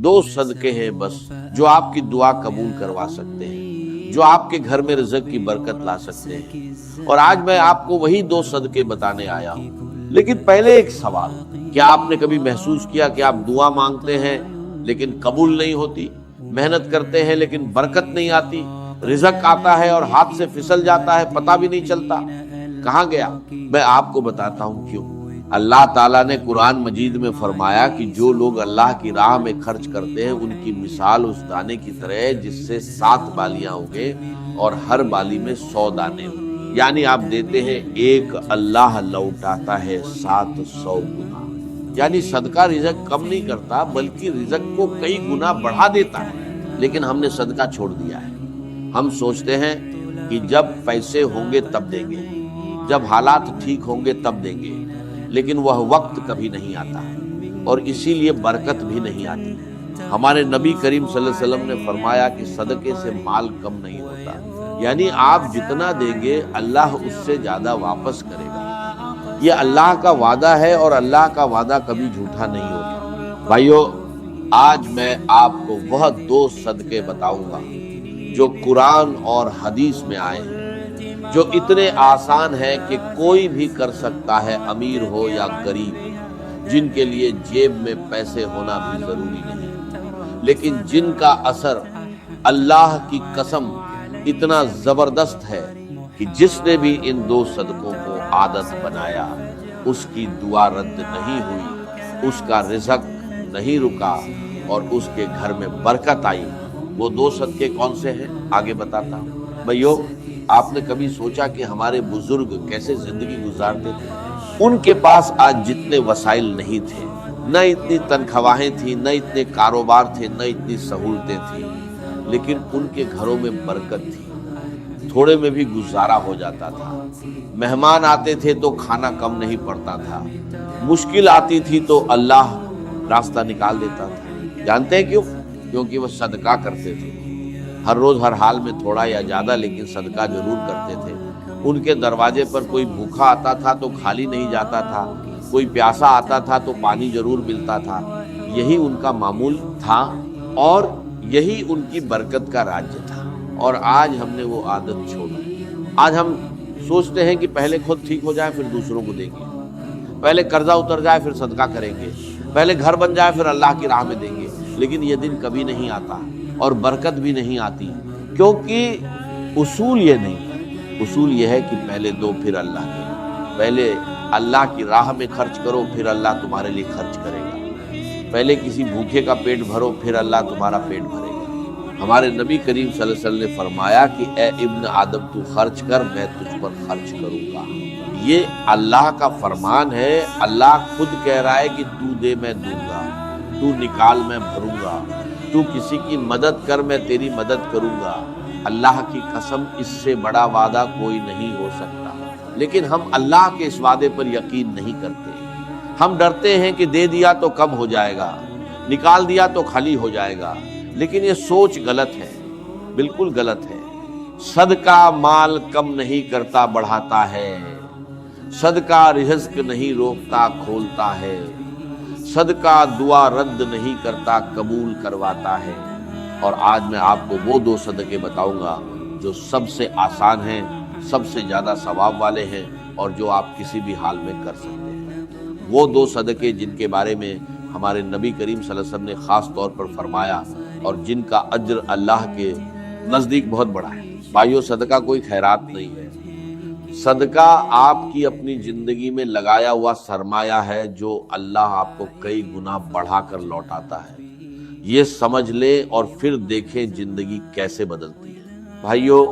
دو صدقے ہیں بس جو آپ کی دعا قبول کروا سکتے ہیں، جو آپ کے گھر میں رزق کی برکت لا سکتے ہیں، اور آج میں آپ کو وہی دو صدقے بتانے آیا ہوں۔ لیکن پہلے ایک سوال، کیا آپ نے کبھی محسوس کیا کہ آپ دعا مانگتے ہیں لیکن قبول نہیں ہوتی، محنت کرتے ہیں لیکن برکت نہیں آتی، رزق آتا ہے اور ہاتھ سے پھسل جاتا ہے، پتہ بھی نہیں چلتا کہاں گیا؟ میں آپ کو بتاتا ہوں کیوں۔ اللہ تعالیٰ نے قرآن مجید میں فرمایا کہ جو لوگ اللہ کی راہ میں خرچ کرتے ہیں ان کی مثال اس دانے کی طرح ہے جس سے 7 بالیاں اگے اور ہر بالی میں 100 دانے ہوں، یعنی آپ دیتے ہیں ایک، اللہ لوٹاتا ہے 700 گنا۔ یعنی صدقہ رزق کم نہیں کرتا بلکہ رزق کو کئی گنا بڑھا دیتا ہے، لیکن ہم نے صدقہ چھوڑ دیا ہے۔ ہم سوچتے ہیں کہ جب پیسے ہوں گے تب دیں گے، جب حالات ٹھیک ہوں گے تب دیں گے، لیکن وہ وقت کبھی نہیں آتا اور اسی لیے برکت بھی نہیں آتی۔ ہمارے نبی کریم صلی اللہ علیہ وسلم نے فرمایا کہ صدقے سے مال کم نہیں ہوتا، یعنی آپ جتنا دیں گے اللہ اس سے زیادہ واپس کرے گا۔ یہ اللہ کا وعدہ ہے اور اللہ کا وعدہ کبھی جھوٹا نہیں ہوتا۔ بھائیو، آج میں آپ کو وہ 2 صدقے بتاؤں گا جو قرآن اور حدیث میں آئے ہیں، جو اتنے آسان ہیں کہ کوئی بھی کر سکتا ہے، امیر ہو یا غریب، جن کے لیے جیب میں پیسے ہونا بھی ضروری نہیں، لیکن جن کا اثر اللہ کی قسم اتنا زبردست ہے کہ جس نے بھی ان 2 صدقوں کو عادت بنایا اس کی دعا رد نہیں ہوئی، اس کا رزق نہیں رکا اور اس کے گھر میں برکت آئی۔ وہ 2 صدقے کون سے ہیں آگے بتاتا ہوں۔ بھائیو، آپ نے کبھی سوچا کہ ہمارے بزرگ کیسے زندگی گزارتے تھے؟ ان کے پاس آج جتنے وسائل نہیں تھے، نہ اتنی تنخواہیں تھیں، نہ اتنے کاروبار تھے، نہ اتنی سہولتیں تھیں، لیکن ان کے گھروں میں برکت تھی، تھوڑے میں بھی گزارا ہو جاتا تھا۔ مہمان آتے تھے تو کھانا کم نہیں پڑتا تھا، مشکل آتی تھی تو اللہ راستہ نکال دیتا تھا۔ جانتے ہیں کیوں؟ کیونکہ وہ صدقہ کرتے تھے، ہر روز ہر حال میں تھوڑا یا زیادہ لیکن صدقہ ضرور کرتے تھے۔ ان کے دروازے پر کوئی بھوکا آتا تھا تو خالی نہیں جاتا تھا، کوئی پیاسا آتا تھا تو پانی ضرور ملتا تھا۔ یہی ان کا معمول تھا اور یہی ان کی برکت کا راج تھا، اور آج ہم نے وہ عادت چھوڑی۔ آج ہم سوچتے ہیں کہ پہلے خود ٹھیک ہو جائے پھر دوسروں کو دیں گے، پہلے قرضہ اتر جائے پھر صدقہ کریں گے، پہلے گھر بن جائے پھر اللہ کی راہ میں دیں گے، لیکن یہ دن کبھی نہیں آتا اور برکت بھی نہیں آتی، کیونکہ اصول یہ نہیں۔ اصول یہ ہے کہ پہلے دو پھر اللہ کے، پہلے اللہ کی راہ میں خرچ کرو پھر اللہ تمہارے لیے خرچ کرے گا، پہلے کسی بھوکے کا پیٹ بھرو پھر اللہ تمہارا پیٹ بھرے گا۔ ہمارے نبی کریم صلی اللہ علیہ وسلم نے فرمایا کہ اے ابن آدم تو خرچ کر، میں تجھ پر خرچ کروں گا۔ یہ اللہ کا فرمان ہے۔ اللہ خود کہہ رہا ہے کہ تو دے میں دوں گا، تو نکال میں بھروں گا، تو کسی کی مدد کر میں تیری مدد کروں گا۔ اللہ کی قسم، اس سے بڑا وعدہ کوئی نہیں ہو سکتا، لیکن ہم اللہ کے اس وعدے پر یقین نہیں کرتے۔ ہم ڈرتے ہیں کہ دے دیا تو کم ہو جائے گا، نکال دیا تو خالی ہو جائے گا، لیکن یہ سوچ غلط ہے، بالکل غلط ہے۔ صدقہ مال کم نہیں کرتا، بڑھاتا ہے۔ صدقہ رزق نہیں روکتا، کھولتا ہے۔ صدقہ دعا رد نہیں کرتا، قبول کرواتا ہے۔ اور آج میں آپ کو وہ 2 صدقے بتاؤں گا جو سب سے آسان ہیں، سب سے زیادہ ثواب والے ہیں، اور جو آپ کسی بھی حال میں کر سکتے ہیں۔ وہ 2 صدقے جن کے بارے میں ہمارے نبی کریم صلی اللہ علیہ وسلم نے خاص طور پر فرمایا اور جن کا اجر اللہ کے نزدیک بہت بڑا ہے۔ بھائیو، صدقہ کوئی خیرات نہیں ہے، صدقہ آپ کی اپنی زندگی میں لگایا ہوا سرمایہ ہے جو اللہ آپ کو کئی گنا بڑھا کر لوٹاتا ہے۔ یہ سمجھ لیں اور پھر دیکھیں زندگی کیسے بدلتی ہے۔ بھائیو،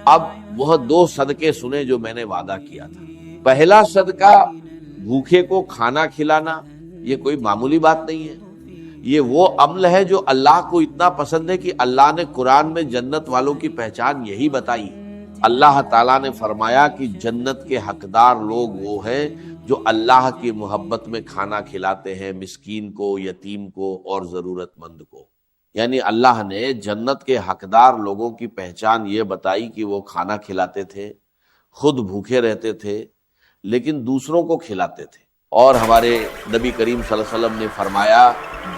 اب وہ 2 صدقے سنیں جو میں نے وعدہ کیا تھا۔ پہلا صدقہ بھوکے کو کھانا کھلانا، یہ کوئی معمولی بات نہیں ہے۔ یہ وہ عمل ہے جو اللہ کو اتنا پسند ہے کہ اللہ نے قرآن میں جنت والوں کی پہچان یہی بتائی۔ اللہ تعالیٰ نے فرمایا کہ جنت کے حقدار لوگ وہ ہیں جو اللہ کی محبت میں کھانا کھلاتے ہیں، مسکین کو، یتیم کو اور ضرورت مند کو۔ یعنی اللہ نے جنت کے حقدار لوگوں کی پہچان یہ بتائی کہ وہ کھانا کھلاتے تھے، خود بھوکے رہتے تھے لیکن دوسروں کو کھلاتے تھے۔ اور ہمارے نبی کریم صلی اللہ علیہ وسلم نے فرمایا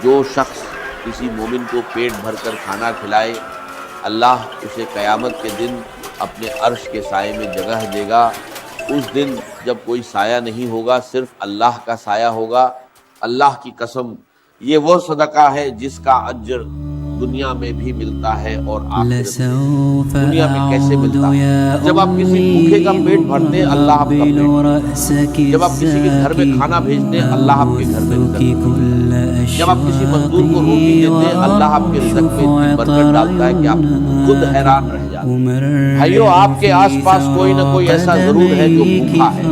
جو شخص کسی مومن کو پیٹ بھر کر کھانا کھلائے، اللہ اسے قیامت کے دن اپنے عرش کے سائے میں جگہ دے گا۔ اس دن جب کوئی سایہ نہیں ہوگا، صرف اللہ کا سایہ ہوگا۔ اللہ کی قسم، یہ وہ صدقہ ہے جس کا اجر دنیا میں بھی ملتا ہے اور آخرت میں۔ دنیا میں کیسے ملتا ہے؟ جب آپ کسی بھوکے کا پیٹ بھرتے ہیں، اللہ آپ کا پیٹ۔ جب آپ کسی کے گھر میں کھانا بھیجتے ہیں، اللہ آپ کے گھر میں رزق بھیجتا ہے۔ جب آپ کسی مزدور کو روٹی دیتے ہیں، اللہ آپ کے رزق میں اتنی برکت ڈالتا ہے کہ آپ خود حیران رہ جاتے ہیں۔ بھائیو، آپ کے آس پاس کوئی نہ کوئی ایسا ضرور ہے جو بھوکا ہے۔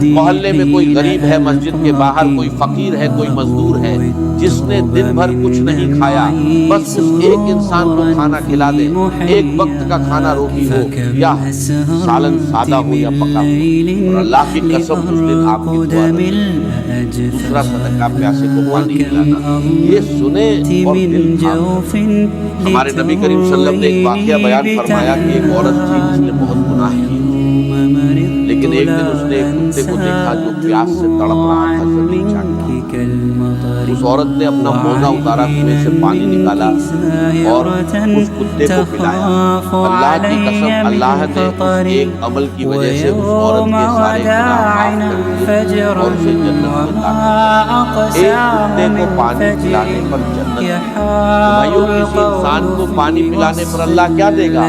محلے میں کوئی غریب ہے، مسجد کے باہر کوئی فقیر ہے، کوئی مزدور ہے جس نے دن بھر کچھ نہیں کھایا۔ بس اس ایک انسان کو کھانا کھلا دے، ایک وقت کا کھانا روٹی ہو یا سالن سادہ ہو یا پکا ہو، اور اللہ کی قسم اس دن آپ کی دعا رکھے۔ دوسرا صدقہ پیاسے کو پانی پلانا، یہ سنیں اور دل تھام۔ ہمارے نبی کریم صلی اللہ علیہ وسلم نے ایک واقعہ بیان فرمایا کہ ایک عورت تھی جس نے بہت گناہ کیے، لیکن ایک دن اس نے ایک کتے کو دیکھا جو پیاس سے تڑپ رہا تھا، زمین چاٹ رہا تھا۔ اس عورت نے اپنا موزہ اتارا، کنویں سے پانی نکالا اور اس کتے کو پلایا۔ اللہ کی قسم، اللہ نے اس ایک عمل کی وجہ سے اس عورت کے سارے گناہ معاف کر دیے اور اسے جنت میں داخل کیا۔ ایک کتے کو پانی پلانے پر جنت۔ تو بھائیو، کسی انسان کو پانی پلانے پر اللہ کیا دے گا؟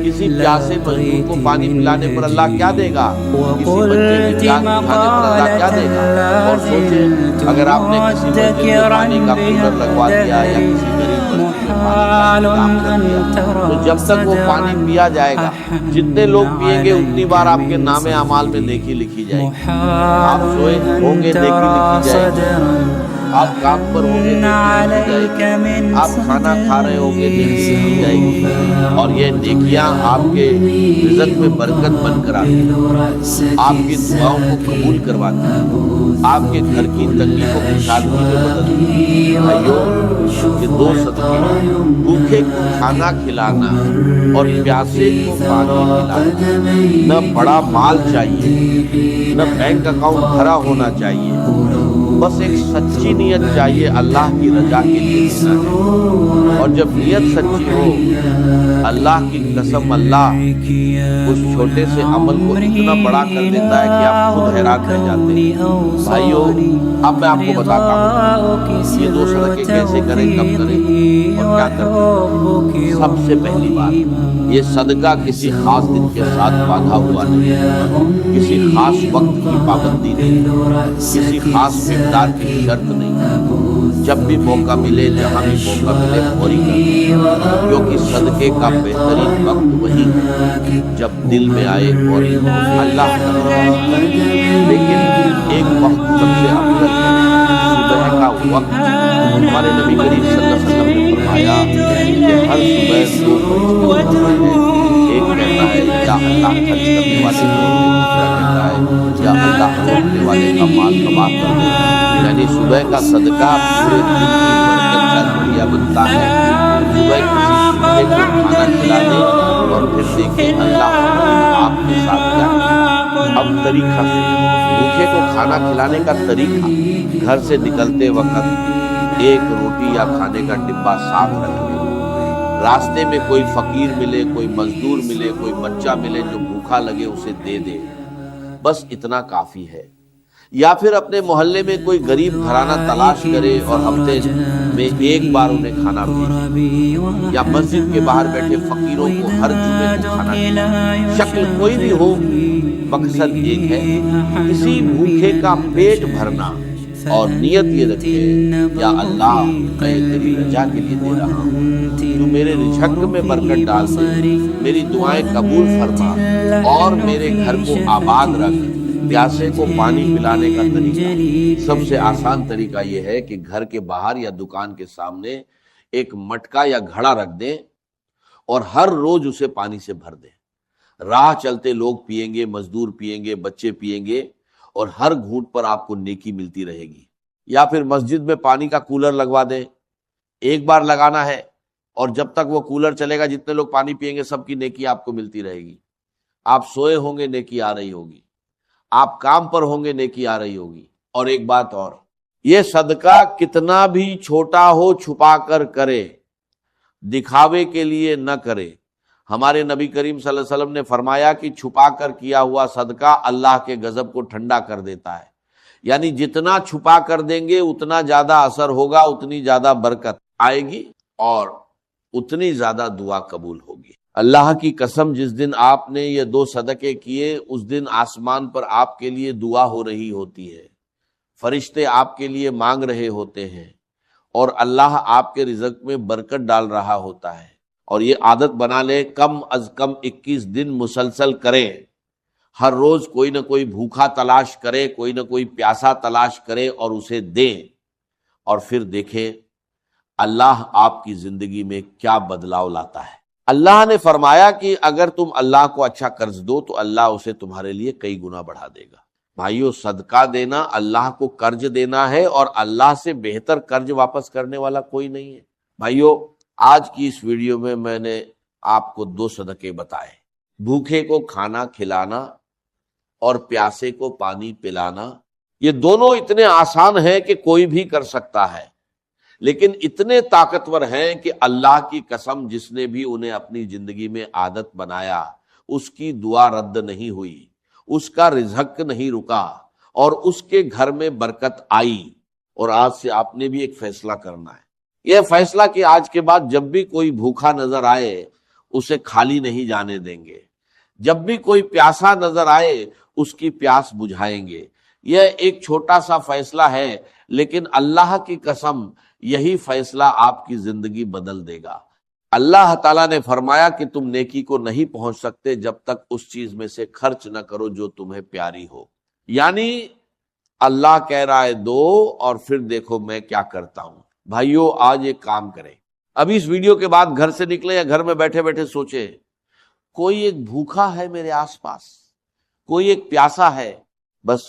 کسی پیاسے مزدور کو پانی پلانے پر اللہ کیا دے گا؟ کسی بچے کی پیاس بجھانے پر اللہ کیا دے گا؟ اور سوچیں، اگر آپ نے کسی مسجد میں پانی کا کولر لگوا دیا یا کسی غریب مسجد میں پانی کا انتظام کر دیا، تو جب تک وہ پانی پیا جائے گا، جتنے لوگ پیئیں گے اتنی بار آپ کے نام اعمال میں نیکی لکھی جائے گی۔ آپ سوئے ہوں گے، نیکی لکھی جائے گی۔ آپ کام پر ہوں گے، نیکی لکھی جائے گی۔ آپ کھانا کھا رہے ہوں گے، نیکی لکھی جائے گی۔ اور یہ نیکیاں آپ کے رزق میں برکت بن کر آتی ہیں، آپ کی دعاؤں کو قبول کرواتی ہیں، آپ کے گھر کی تنگی کو خوشحالی میں بدلتی ہیں۔ بھائیو، یہ دو صدقے، بھوکے کو کھانا کھلانا اور پیاسے کو پانی پلانا، نہ بڑا مال چاہیے، نہ بینک اکاؤنٹ بھرا ہونا چاہیے، بس ایک سچی نیت چاہیے، اللہ کی رضا کے لیے دینا ہے۔ اور جب نیت سچی ہو، اللہ کی قسم، اللہ اس چھوٹے سے عمل کو اتنا بڑا کر دیتا ہے کہ آپ خود حیران رہ جاتے ہیں۔ بھائیو، اب میں آپ کو بتاتا ہوں یہ دو صدقے کیسے کریں، کب کریں اور کیا کریں۔ سب سے پہلی بات، یہ صدقہ کسی خاص دن کے ساتھ باندھا ہوا نہیں، کسی خاص وقت کی پابندی نہیں، کسی خاص مقدار کی شرط نہیں۔ جب بھی موقع ملے، جہاں بھی موقع ملے، فوری کریں، کیونکہ صدقے کا بہترین وقت وہی ہے جب دل میں آئے فوری اللہ کا۔ لیکن ایک وقت سب سے افضل ہے، صبح کا وقت۔ ہمارے نبی کریم صلی اللہ علیہ وسلم نے فرمایا کہ ہر صبح دو فرشتے ہوتے ہیں، ایک کہتا ہے یا اللہ خرچ کرنے والے کو، دوسرا کہتا ہے یا اللہ روکنے والے کا مال تباہ کر دے۔ یعنی صبح کا صدقہ پورے دن کی برکت کا ذریعہ بنتا ہے۔ صبح کسی بھوکے کو کھانا کھلا دیں اور پھر دیکھیں اللہ آپ کے ساتھ کیا ہے۔ اب طریقہ، بھوکے کو کھانا کھلانے کا طریقہ، گھر سے نکلتے وقت ایک روٹی یا کھانے کا ڈبہ ساتھ رکھ لیں۔ راستے میں کوئی فقیر ملے، کوئی مزدور ملے، کوئی بچہ ملے جو بھوکا لگے، اسے دے دے، بس اتنا کافی ہے۔ یا پھر اپنے محلے میں کوئی غریب گھرانہ تلاش کرے اور ہفتے میں ایک بار انہیں کھانا بھیجے، یا مسجد کے باہر بیٹھے فقیروں کو ہر جمعے کو کھانا کھلائے۔ شکل کوئی بھی ہو، مقصد ایک ہے، کسی بھوکے کا پیٹ بھرنا، اور نیت یہ رکھے یا اللہ میں تیری رضا کے لیے دے رہا ہوں، تو میرے رزق میں برکت ڈال دے، میری دعائیں قبول فرما اور میرے گھر کو آباد رکھ۔ پیاسے کو پانی پلانے کا طریقہ، سب سے آسان طریقہ یہ ہے کہ گھر کے باہر یا دکان کے سامنے ایک مٹکا یا گھڑا رکھ دیں اور ہر روز اسے پانی سے بھر دیں۔ راہ چلتے لوگ پیئیں گے، مزدور پیئیں گے، بچے پیئیں گے، اور ہر گھونٹ پر آپ کو نیکی ملتی رہے گی۔ یا پھر مسجد میں پانی کا کولر لگوا دیں، ایک بار لگانا ہے اور جب تک وہ کولر چلے گا جتنے لوگ پانی پیئیں گے سب کی نیکی آپ کو ملتی رہے گی۔ آپ سوئے ہوں گے، نیکی آ رہی ہوگی، آپ کام پر ہوں گے، نیکی آ رہی ہوگی۔ اور ایک بات اور، یہ صدقہ کتنا بھی چھوٹا ہو چھپا کر کرے، دکھاوے کے لیے نہ کرے۔ ہمارے نبی کریم صلی اللہ علیہ وسلم نے فرمایا کہ چھپا کر کیا ہوا صدقہ اللہ کے غضب کو ٹھنڈا کر دیتا ہے، یعنی جتنا چھپا کر دیں گے اتنا زیادہ اثر ہوگا، اتنی زیادہ برکت آئے گی اور اتنی زیادہ دعا قبول ہوگی۔ اللہ کی قسم، جس دن آپ نے یہ 2 صدقے کیے اس دن آسمان پر آپ کے لیے دعا ہو رہی ہوتی ہے، فرشتے آپ کے لیے مانگ رہے ہوتے ہیں، اور اللہ آپ کے رزق میں برکت ڈال رہا ہوتا ہے۔ اور یہ عادت بنا لے، کم از کم 21 دن مسلسل کریں، ہر روز کوئی نہ کوئی بھوکا تلاش کرے، کوئی نہ کوئی پیاسا تلاش کرے اور اسے دیں، اور پھر دیکھیں اللہ آپ کی زندگی میں کیا بدلاؤ لاتا ہے۔ اللہ نے فرمایا کہ اگر تم اللہ کو اچھا قرض دو تو اللہ اسے تمہارے لیے کئی گنا بڑھا دے گا۔ بھائیو، صدقہ دینا اللہ کو قرض دینا ہے، اور اللہ سے بہتر قرض واپس کرنے والا کوئی نہیں ہے۔ بھائیو، آج کی اس ویڈیو میں میں نے آپ کو 2 صدقے بتائے، بھوکے کو کھانا کھلانا اور پیاسے کو پانی پلانا۔ یہ دونوں اتنے آسان ہیں کہ کوئی بھی کر سکتا ہے، لیکن اتنے طاقتور ہیں کہ اللہ کی قسم جس نے بھی انہیں اپنی زندگی میں عادت بنایا اس کی دعا رد نہیں ہوئی، اس کا رزق نہیں رکا، اور اس کے گھر میں برکت آئی۔ اور آج سے آپ نے بھی ایک فیصلہ کرنا ہے، یہ فیصلہ کہ آج کے بعد جب بھی کوئی بھوکا نظر آئے اسے خالی نہیں جانے دیں گے، جب بھی کوئی پیاسا نظر آئے اس کی پیاس بجھائیں گے۔ یہ ایک چھوٹا سا فیصلہ ہے، لیکن اللہ کی قسم یہی فیصلہ آپ کی زندگی بدل دے گا۔ اللہ تعالیٰ نے فرمایا کہ تم نیکی کو نہیں پہنچ سکتے جب تک اس چیز میں سے خرچ نہ کرو جو تمہیں پیاری ہو، یعنی اللہ کہہ رہا ہے دو اور پھر دیکھو میں کیا کرتا ہوں۔ بھائیو، آج ایک کام کریں، ابھی اس ویڈیو کے بعد گھر سے نکلے یا گھر میں بیٹھے بیٹھے سوچے کوئی ایک بھوکا ہے میرے آس پاس، کوئی ایک پیاسا ہے، بس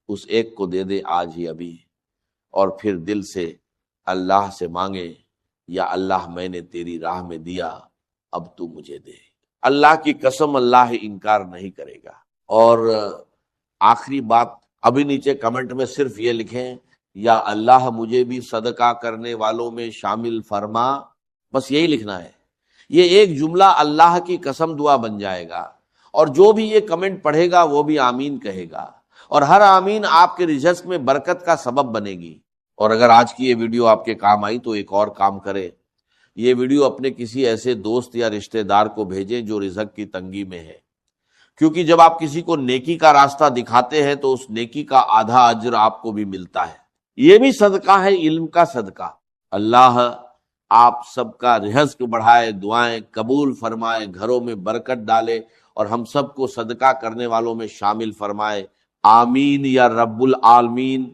اس ایک کو دے دے آج ہی ابھی، اور پھر دل سے اللہ سے مانگے، یا اللہ میں نے تیری راہ میں دیا، اب تو مجھے دے۔ اللہ کی قسم اللہ انکار نہیں کرے گا۔ اور آخری بات، ابھی نیچے کمنٹ میں صرف یہ لکھیں، یا اللہ مجھے بھی صدقہ کرنے والوں میں شامل فرما، بس یہی لکھنا ہے۔ یہ ایک جملہ اللہ کی قسم دعا بن جائے گا، اور جو بھی یہ کمنٹ پڑھے گا وہ بھی آمین کہے گا، اور ہر آمین آپ کے رزق میں برکت کا سبب بنے گی۔ اور اگر آج کی یہ ویڈیو آپ کے کام آئی تو ایک اور کام کرے، یہ ویڈیو اپنے کسی ایسے دوست یا رشتہ دار کو بھیجیں جو رزق کی تنگی میں ہے، کیونکہ جب آپ کسی کو نیکی کا راستہ دکھاتے ہیں تو اس نیکی کا آدھا اجر آپ کو بھی ملتا ہے۔ یہ بھی صدقہ ہے، علم کا صدقہ۔ اللہ آپ سب کا رزق بڑھائے، دعائیں قبول فرمائے، گھروں میں برکت ڈالے، اور ہم سب کو صدقہ کرنے والوں میں شامل فرمائے۔ آمین یا رب العالمین۔